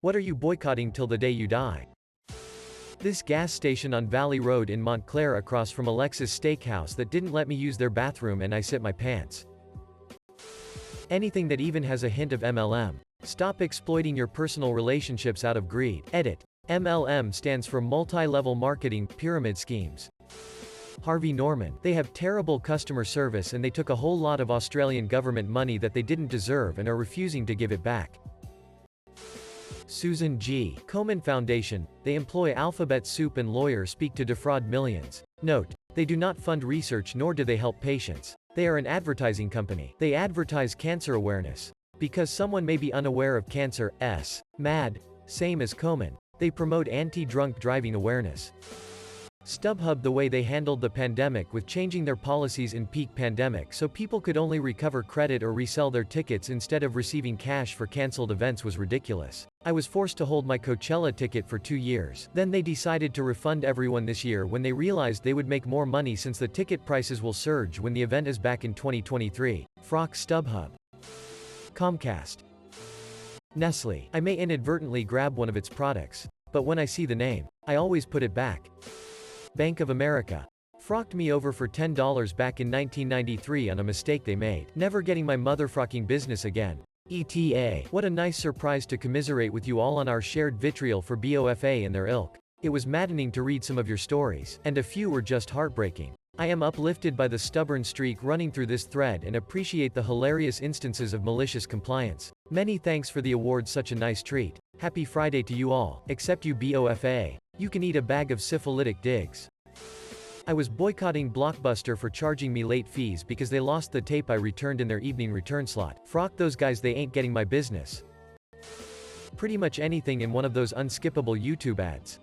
What are you boycotting till the day you die? This gas station on Valley Road in Montclair across from Alexa's Steakhouse that didn't let me use their bathroom and I shit my pants. Anything that even has a hint of MLM. Stop exploiting your personal relationships out of greed. Edit. MLM stands for multi-level marketing, pyramid schemes. Harvey Norman. They have terrible customer service and they took a whole lot of Australian government money that they didn't deserve and are refusing to give it back. Susan G. Komen Foundation. They employ alphabet soup and lawyers speak to defraud millions. Note. They do not fund research nor do they help patients. They are an advertising company. They advertise cancer awareness. Because someone may be unaware of cancer, MAD, same as Komen. They promote anti-drunk driving awareness. StubHub. The way they handled the pandemic with changing their policies in peak pandemic so people could only recover credit or resell their tickets instead of receiving cash for cancelled events was ridiculous. I was forced to hold my Coachella ticket for 2 years. Then they decided to refund everyone this year when they realized they would make more money since the ticket prices will surge when the event is back in 2023. Frock. StubHub. Comcast. Nestle. I may inadvertently grab one of its products. But when I see the name, I always put it back. Bank of America. Frocked me over for $10 back in 1993 on a mistake they made. Never getting my motherfrocking business again. ETA. What a nice surprise to commiserate with you all on our shared vitriol for BOFA and their ilk. It was maddening to read some of your stories, and a few were just heartbreaking. I am uplifted by the stubborn streak running through this thread and appreciate the hilarious instances of malicious compliance. Many thanks for the award, such a nice treat. Happy Friday to you all, except you BOFA. You can eat a bag of syphilitic digs. I was boycotting Blockbuster for charging me late fees because they lost the tape I returned in their evening return slot. Frock those guys, they ain't getting my business. Pretty much anything in one of those unskippable YouTube ads.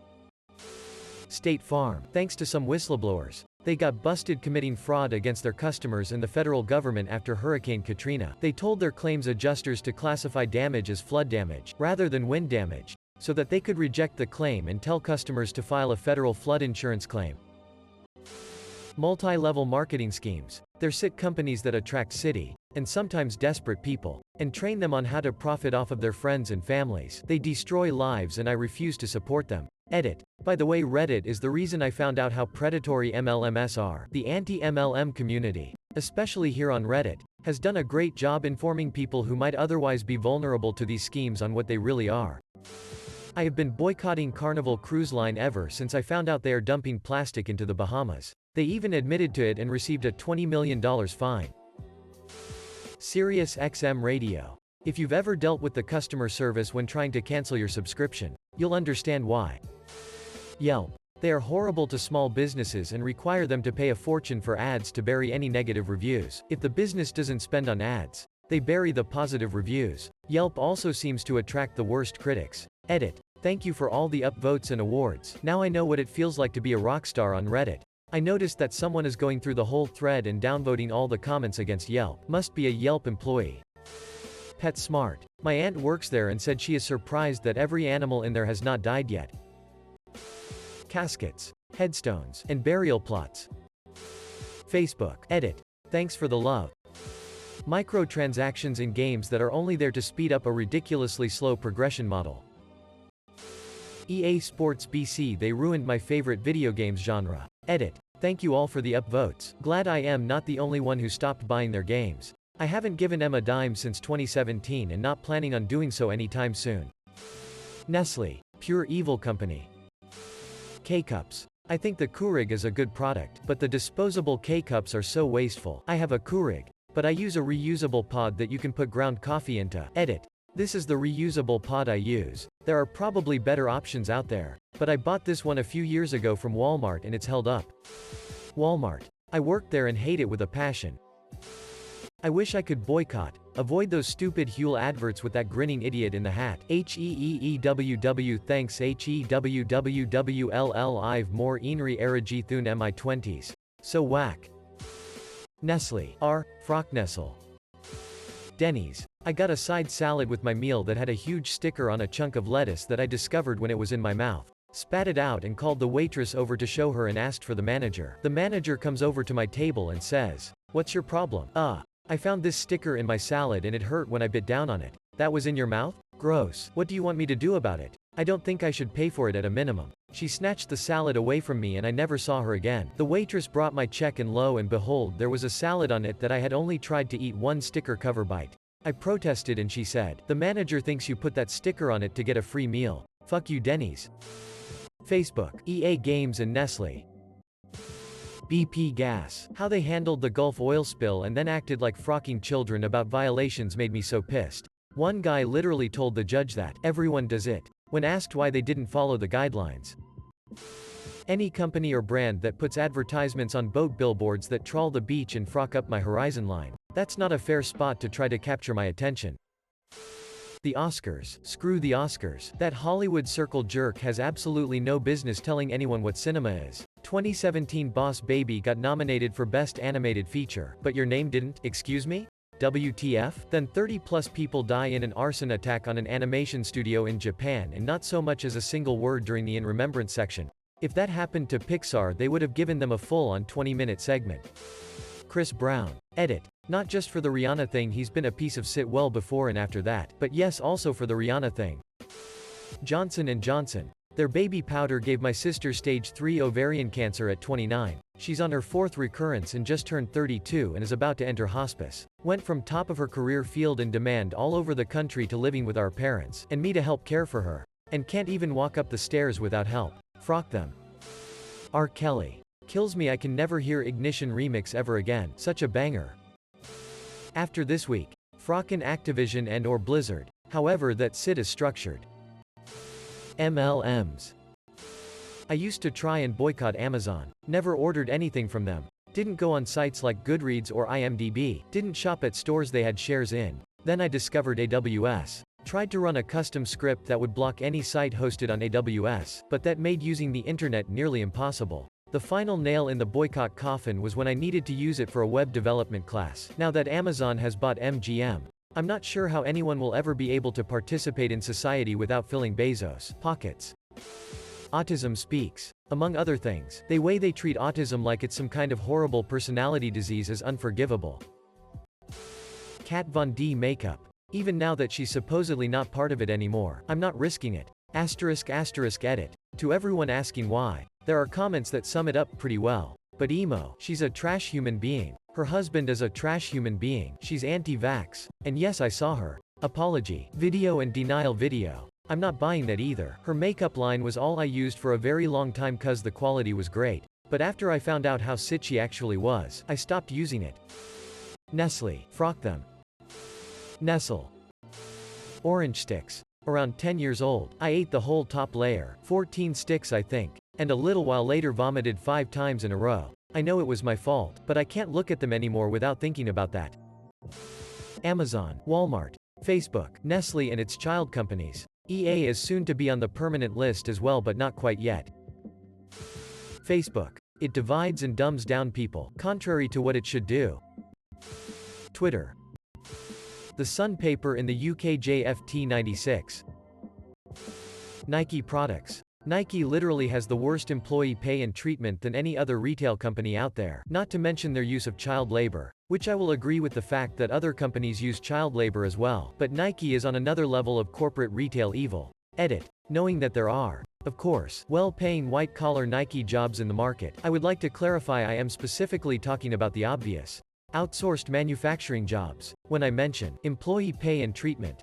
State Farm. Thanks to some whistleblowers, they got busted committing fraud against their customers and the federal government after Hurricane Katrina. They told their claims adjusters to classify damage as flood damage, rather than wind damage, so that they could reject the claim and tell customers to file a federal flood insurance claim. Multi-level marketing schemes. They're sick companies that attract city, and sometimes desperate people, and train them on how to profit off of their friends and families. They destroy lives and I refuse to support them. Edit. By the way, Reddit is the reason I found out how predatory MLMs are. The anti-MLM community, especially here on Reddit, has done a great job informing people who might otherwise be vulnerable to these schemes on what they really are. I have been boycotting Carnival Cruise Line ever since I found out they are dumping plastic into the Bahamas. They even admitted to it and received a $20 million fine. Sirius XM Radio. If you've ever dealt with the customer service when trying to cancel your subscription, you'll understand why. Yelp. They are horrible to small businesses and require them to pay a fortune for ads to bury any negative reviews. If the business doesn't spend on ads, they bury the positive reviews. Yelp also seems to attract the worst critics. Edit. Thank you for all the upvotes and awards. Now I know what it feels like to be a rock star on Reddit. I noticed that someone is going through the whole thread and downvoting all the comments against Yelp. Must be a Yelp employee. PetSmart. My aunt works there and said she is surprised that every animal in there has not died yet. Caskets, headstones, and burial plots. Facebook. Edit. Thanks for the love. Microtransactions in games that are only there to speed up a ridiculously slow progression model. EA Sports BC. They ruined my favorite video games genre. Edit. Thank you all for the upvotes. Glad I am not the only one who stopped buying their games. I haven't given them a dime since 2017 and not planning on doing so anytime soon. Nestle. Pure evil company. K-Cups. I think the Keurig is a good product, but the disposable K-Cups are so wasteful. I have a Keurig, but I use a reusable pod that you can put ground coffee into. Edit. This is the reusable pod I use. There are probably better options out there, but I bought this one a few years ago from Walmart and it's held up. Walmart. I worked there and hate it with a passion. I wish I could boycott. Avoid those stupid Huel adverts with that grinning idiot in the hat. HEEEWW. Thanks HEWWWLL. I've more Enri Erigithun MI20s. So whack. Nestle. R. Frocknessel. Denny's. I got a side salad with my meal that had a huge sticker on a chunk of lettuce that I discovered when it was in my mouth. Spat it out and called the waitress over to show her and asked for the manager. The manager comes over to my table and says, "What's your problem?" I found this sticker in my salad and it hurt when I bit down on it. That was in your mouth? Gross. What do you want me to do about it? I don't think I should pay for it at a minimum. She snatched the salad away from me and I never saw her again. The waitress brought my check and lo and behold there was a salad on it that I had only tried to eat one sticker cover bite. I protested and she said, "The manager thinks you put that sticker on it to get a free meal. Fuck you Denny's." Facebook, EA Games and Nestle. BP Gas. How they handled the Gulf oil spill and then acted like frocking children about violations made me so pissed. One guy literally told the judge that everyone does it, when asked why they didn't follow the guidelines. Any company or brand that puts advertisements on boat billboards that trawl the beach and frock up my horizon line. That's not a fair spot to try to capture my attention. The Oscars. Screw the Oscars. That Hollywood circle jerk has absolutely no business telling anyone what cinema is. 2017 Boss Baby got nominated for Best Animated Feature, but your name didn't? Excuse me? WTF? Then 30+ people die in an arson attack on an animation studio in Japan and not so much as a single word during the in remembrance section. If that happened to Pixar they would have given them a full-on 20-minute segment. Chris Brown. Edit. Not just for the Rihanna thing, he's been a piece of shit well before and after that, but yes also for the Rihanna thing. Johnson & Johnson. Their baby powder gave my sister stage 3 ovarian cancer at 29. She's on her 4th recurrence and just turned 32 and is about to enter hospice. Went from top of her career field in demand all over the country to living with our parents, and me to help care for her. And can't even walk up the stairs without help. Frock them. R. Kelly. Kills me I can never hear Ignition remix ever again, such a banger. After this week. Frockin' Activision and or Blizzard. However that SID is structured. MLMs. I used to try and boycott Amazon. Never ordered anything from them. Didn't go on sites like Goodreads or IMDb. Didn't shop at stores they had shares in. Then I discovered AWS. Tried to run a custom script that would block any site hosted on AWS, but that made using the internet nearly impossible. The final nail in the boycott coffin was when I needed to use it for a web development class. Now that Amazon has bought MGM, I'm not sure how anyone will ever be able to participate in society without filling Bezos' pockets. Autism Speaks. Among other things, the way they treat autism like it's some kind of horrible personality disease is unforgivable. Kat Von D makeup. Even now that she's supposedly not part of it anymore, I'm not risking it. Edit. To everyone asking why, there are comments that sum it up pretty well. But emo, she's a trash human being. Her husband is a trash human being. She's anti-vax. And yes I saw her apology video and denial video. I'm not buying that either. Her makeup line was all I used for a very long time cause the quality was great. But after I found out how shit she actually was, I stopped using it. Nestle. Frock them. Nestle. Orange sticks. Around 10 years old, I ate the whole top layer, 14 sticks I think, and a little while later vomited 5 times in a row. I know it was my fault, but I can't look at them anymore without thinking about that. Amazon, Walmart, Facebook, Nestle and its child companies. EA is soon to be on the permanent list as well but not quite yet. Facebook. It divides and dumbs down people, contrary to what it should do. Twitter. The Sun paper in the UK JFT 96. Nike products. Nike literally has the worst employee pay and treatment than any other retail company out there, not to mention their use of child labor, which I will agree with the fact that other companies use child labor as well, but Nike is on another level of corporate retail evil. Edit. Knowing that there are, of course, well-paying white-collar Nike jobs in the market, I would like to clarify I am specifically talking about the obvious. Outsourced manufacturing jobs. When I mention employee pay and treatment.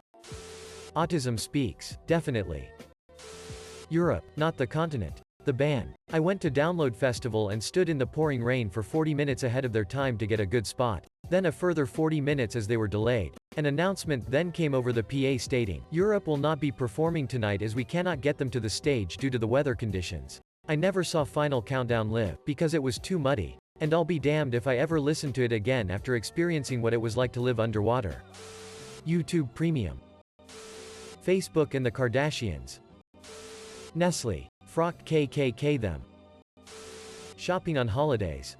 Autism Speaks. Definitely. Europe, not the continent. The ban. I went to Download Festival and stood in the pouring rain for 40 minutes ahead of their time to get a good spot. Then a further 40 minutes as they were delayed. An announcement then came over the PA stating, Europe will not be performing tonight as we cannot get them to the stage due to the weather conditions. I never saw Final Countdown live, because it was too muddy. And I'll be damned if I ever listen to it again after experiencing what it was like to live underwater. YouTube Premium. Facebook and the Kardashians. Nestle. Frock KKK them. Shopping on holidays.